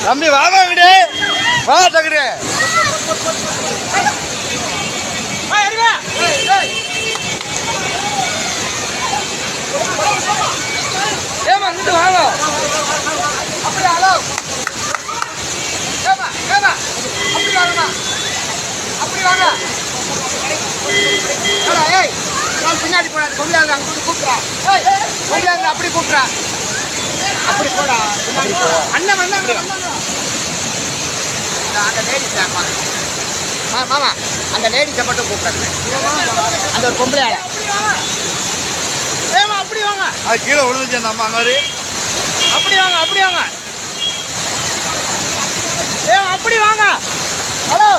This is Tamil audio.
தம்பி வாமா விடு வா தகுடு ஏமா இங்கிட்டு வாங்க அப்படி ஹலோ ஏமா ஏமா அப்படி வாங்கம்மா அப்படி வாங்க ஏய் நான் பின்னாடி போடாது கொண்டாந்து அங்கே கூப்பிட்றா கொண்டாந்து அப்படி கூப்பிட்றா அப்படி போடா அண்ணன் வந்தாங்க அந்த லேடிஸ் மாமா அந்த லேடிஸை மட்டும் கூப்பிட்றாங்க அந்த ஒரு பொம்பளையால ஏமா அப்படி வாங்க அது கீழே விழுந்துச்சு அந்த அம்மா மாதிரி அப்படி வாங்க அப்படி வாங்க ஏமா அப்படி வாங்க ஹலோ